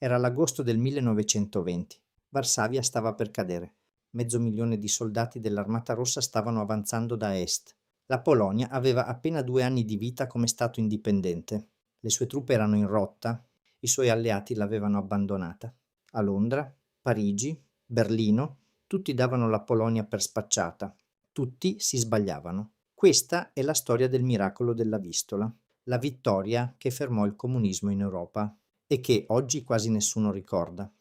Era l'agosto del 1920. Varsavia stava per cadere. 500.000 di soldati dell'Armata Rossa stavano avanzando da est. La Polonia aveva appena 2 anni di vita come stato indipendente. Le sue truppe erano in rotta, i suoi alleati l'avevano abbandonata. A Londra, Parigi, Berlino, tutti davano la Polonia per spacciata. Tutti si sbagliavano. Questa è la storia del miracolo della Vistola, la vittoria che fermò il comunismo in Europa e che oggi quasi nessuno ricorda.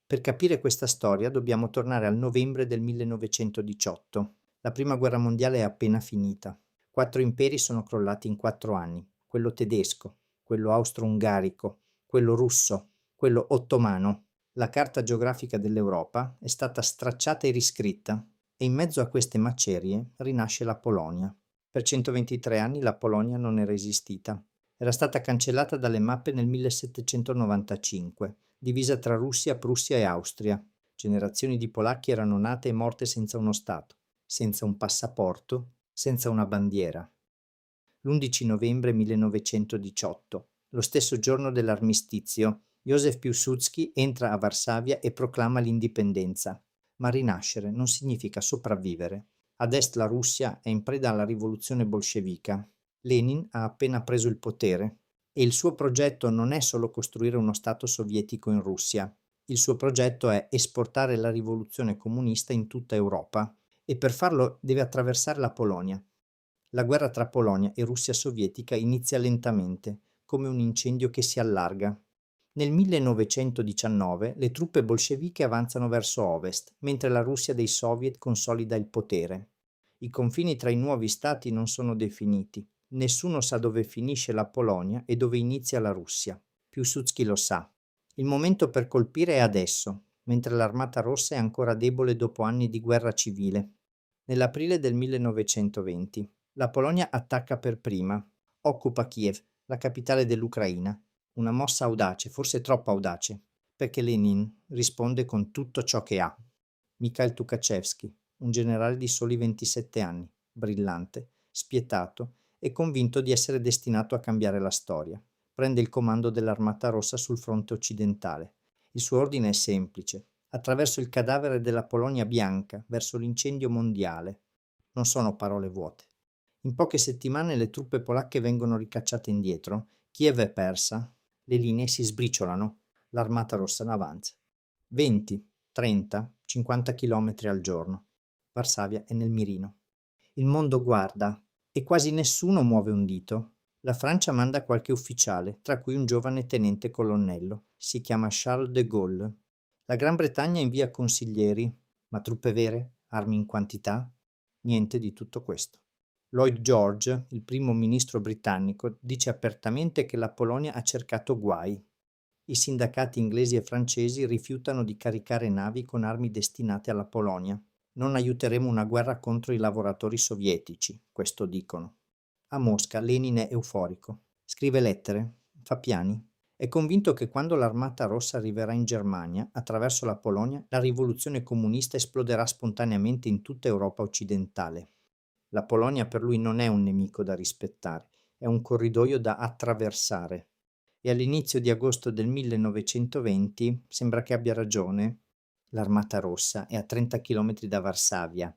Per capire questa storia dobbiamo tornare al novembre del 1918. La prima guerra mondiale è appena finita. 4 imperi sono crollati in 4 anni: quello tedesco, quello austro-ungarico, quello russo, quello ottomano. La carta geografica dell'Europa è stata stracciata e riscritta e in mezzo a queste macerie rinasce la Polonia. Per 123 anni la Polonia non era esistita. Era stata cancellata dalle mappe nel 1795, divisa tra Russia, Prussia e Austria. Generazioni di polacchi erano nate e morte senza uno Stato, senza un passaporto, senza una bandiera. L'11 novembre 1918, lo stesso giorno dell'armistizio, Józef Piłsudski entra a Varsavia e proclama l'indipendenza. Ma rinascere non significa sopravvivere. Ad est la Russia è in preda alla rivoluzione bolscevica. Lenin ha appena preso il potere e il suo progetto non è solo costruire uno Stato sovietico in Russia. Il suo progetto è esportare la rivoluzione comunista in tutta Europa e per farlo deve attraversare la Polonia. La guerra tra Polonia e Russia sovietica inizia lentamente, come un incendio che si allarga. Nel 1919 le truppe bolsceviche avanzano verso ovest, mentre la Russia dei soviet consolida il potere. I confini tra i nuovi stati non sono definiti. Nessuno sa dove finisce la Polonia e dove inizia la Russia. Piłsudski lo sa. Il momento per colpire è adesso, mentre l'Armata Rossa è ancora debole dopo anni di guerra civile. Nell'aprile del 1920 la Polonia attacca per prima. Occupa Kiev, la capitale dell'Ucraina. Una mossa audace, forse troppo audace, perché Lenin risponde con tutto ciò che ha. Mikhail Tukhachevsky, un generale di soli 27 anni, brillante, spietato e convinto di essere destinato a cambiare la storia. Prende il comando dell'Armata Rossa sul fronte occidentale. Il suo ordine è semplice: attraverso il cadavere della Polonia bianca, verso l'incendio mondiale. Non sono parole vuote. In poche settimane le truppe polacche vengono ricacciate indietro, Kiev è persa, le linee si sbriciolano, l'Armata Rossa ne avanza. 20, 30, 50 chilometri al giorno. Varsavia è nel mirino. Il mondo guarda e quasi nessuno muove un dito. La Francia manda qualche ufficiale, tra cui un giovane tenente colonnello. Si chiama Charles de Gaulle. La Gran Bretagna invia consiglieri, ma truppe vere? Armi in quantità? Niente di tutto questo. Lloyd George, il primo ministro britannico, dice apertamente che la Polonia ha cercato guai. I sindacati inglesi e francesi rifiutano di caricare navi con armi destinate alla Polonia. Non aiuteremo una guerra contro i lavoratori sovietici, questo dicono. A Mosca Lenin è euforico. Scrive lettere, fa piani. È convinto che quando l'Armata Rossa arriverà in Germania, attraverso la Polonia, la rivoluzione comunista esploderà spontaneamente in tutta Europa occidentale. La Polonia per lui non è un nemico da rispettare, è un corridoio da attraversare. E all'inizio di agosto del 1920 sembra che abbia ragione. L'Armata Rossa è a 30 km da Varsavia.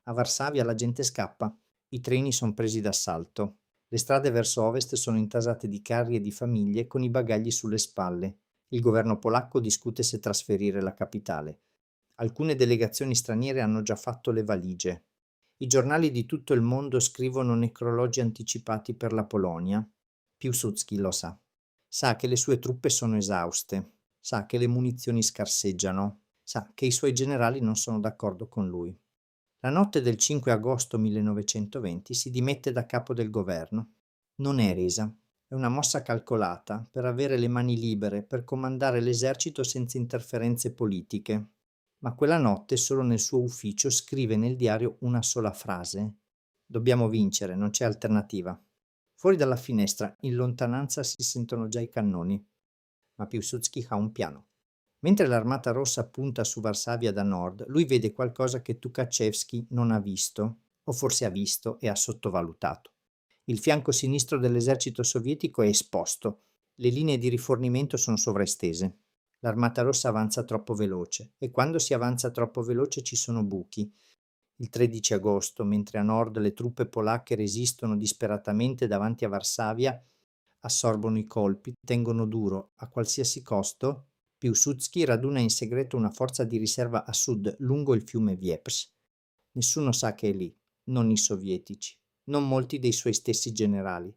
A Varsavia la gente scappa, i treni sono presi d'assalto, le strade verso ovest sono intasate di carri e di famiglie con i bagagli sulle spalle. Il governo polacco discute se trasferire la capitale. Alcune delegazioni straniere hanno già fatto le valigie. I giornali di tutto il mondo scrivono necrologi anticipati per la Polonia. Piłsudski lo sa. Sa che le sue truppe sono esauste, sa che le munizioni scarseggiano, sa che i suoi generali non sono d'accordo con lui. La notte del 5 agosto 1920 si dimette da capo del governo. Non è resa, è una mossa calcolata per avere le mani libere, per comandare l'esercito senza interferenze politiche. Ma quella notte solo nel suo ufficio scrive nel diario una sola frase: dobbiamo vincere, non c'è alternativa. Fuori dalla finestra, in lontananza, si sentono già i cannoni. Ma Piłsudski ha un piano. Mentre l'Armata Rossa punta su Varsavia da nord, lui vede qualcosa che Tukhachevsky non ha visto, o forse ha visto e ha sottovalutato. Il fianco sinistro dell'esercito sovietico è esposto, le linee di rifornimento sono sovraestese. L'Armata Rossa avanza troppo veloce e quando si avanza troppo veloce ci sono buchi. Il 13 agosto, mentre a nord le truppe polacche resistono disperatamente davanti a Varsavia, assorbono i colpi, tengono duro a qualsiasi costo, Piłsudski raduna in segreto una forza di riserva a sud lungo il fiume Dniepr. Nessuno sa che è lì, non i sovietici, non molti dei suoi stessi generali.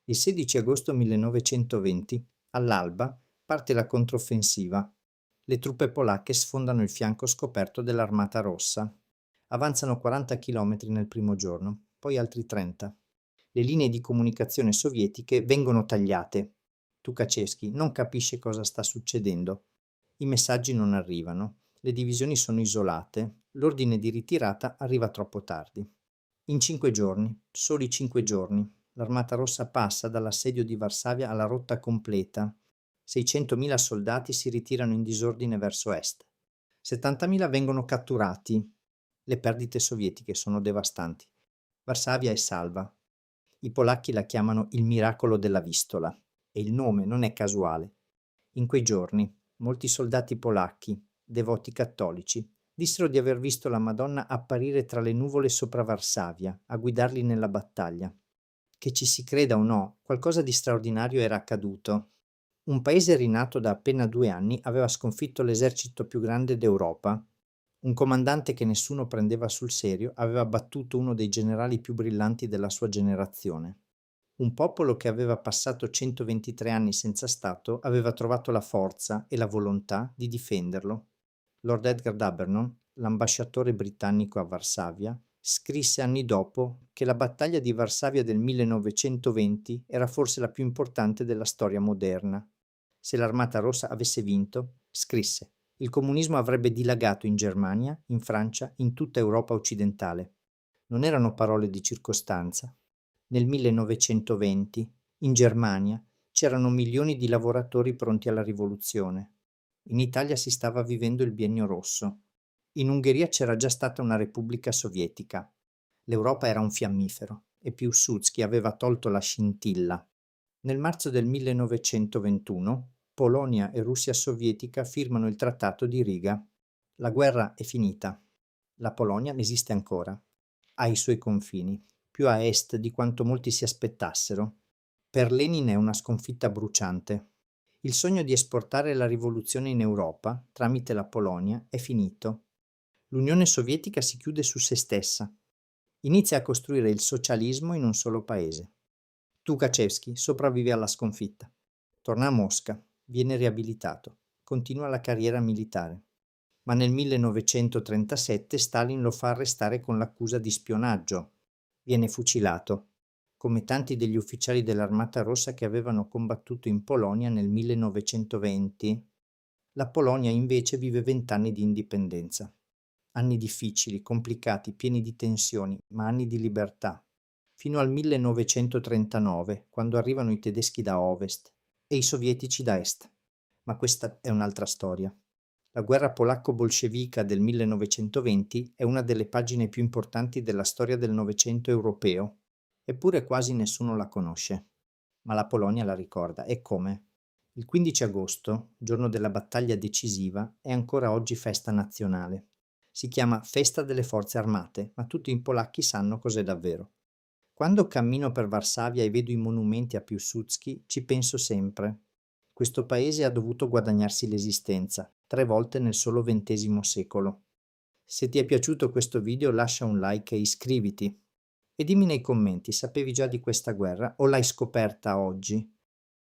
Il 16 agosto 1920, all'alba, parte la controffensiva. Le truppe polacche sfondano il fianco scoperto dell'Armata Rossa. Avanzano 40 chilometri nel primo giorno, poi altri 30. Le linee di comunicazione sovietiche vengono tagliate. Tukhachevsky non capisce cosa sta succedendo. I messaggi non arrivano, le divisioni sono isolate, l'ordine di ritirata arriva troppo tardi. In 5 giorni, soli 5 giorni, l'Armata Rossa passa dall'assedio di Varsavia alla rotta completa. 600.000 soldati si ritirano in disordine verso est. 70.000 vengono catturati. Le perdite sovietiche sono devastanti. Varsavia è salva. I polacchi la chiamano il miracolo della Vistola e il nome non è casuale. In quei giorni, molti soldati polacchi, devoti cattolici, dissero di aver visto la Madonna apparire tra le nuvole sopra Varsavia, a guidarli nella battaglia. Che ci si creda o no, qualcosa di straordinario era accaduto. Un paese rinato da appena 2 anni aveva sconfitto l'esercito più grande d'Europa. Un comandante che nessuno prendeva sul serio aveva battuto uno dei generali più brillanti della sua generazione. Un popolo che aveva passato 123 anni senza Stato aveva trovato la forza e la volontà di difenderlo. Lord Edgar D'Abernon, l'ambasciatore britannico a Varsavia, scrisse anni dopo che la battaglia di Varsavia del 1920 era forse la più importante della storia moderna. Se l'Armata Rossa avesse vinto, scrisse, il comunismo avrebbe dilagato in Germania, in Francia, in tutta Europa occidentale. Non erano parole di circostanza. Nel 1920, in Germania, c'erano milioni di lavoratori pronti alla rivoluzione. In Italia si stava vivendo il Biennio Rosso. In Ungheria c'era già stata una Repubblica Sovietica. L'Europa era un fiammifero e Piłsudski aveva tolto la scintilla. Nel marzo del 1921, Polonia e Russia sovietica firmano il Trattato di Riga. La guerra è finita. La Polonia esiste ancora. Ha i suoi confini, più a est di quanto molti si aspettassero. Per Lenin è una sconfitta bruciante. Il sogno di esportare la rivoluzione in Europa, tramite la Polonia, è finito. L'Unione Sovietica si chiude su se stessa. Inizia a costruire il socialismo in un solo paese. Tukhachevsky sopravvive alla sconfitta. Torna a Mosca, viene riabilitato, continua la carriera militare. Ma nel 1937 Stalin lo fa arrestare con l'accusa di spionaggio. Viene fucilato, come tanti degli ufficiali dell'Armata Rossa che avevano combattuto in Polonia nel 1920. La Polonia invece vive 20 anni di indipendenza. Anni difficili, complicati, pieni di tensioni, ma anni di libertà. Fino al 1939, quando arrivano i tedeschi da ovest e i sovietici da est. Ma questa è un'altra storia. La guerra polacco-bolscevica del 1920 è una delle pagine più importanti della storia del Novecento europeo, eppure quasi nessuno la conosce. Ma la Polonia la ricorda, e come? Il 15 agosto, giorno della battaglia decisiva, è ancora oggi festa nazionale. Si chiama Festa delle Forze Armate, ma tutti i polacchi sanno cos'è davvero. Quando cammino per Varsavia e vedo i monumenti a Piłsudski, ci penso sempre. Questo paese ha dovuto guadagnarsi l'esistenza, 3 volte nel solo XX secolo. Se ti è piaciuto questo video lascia un like e iscriviti. E dimmi nei commenti, sapevi già di questa guerra o l'hai scoperta oggi?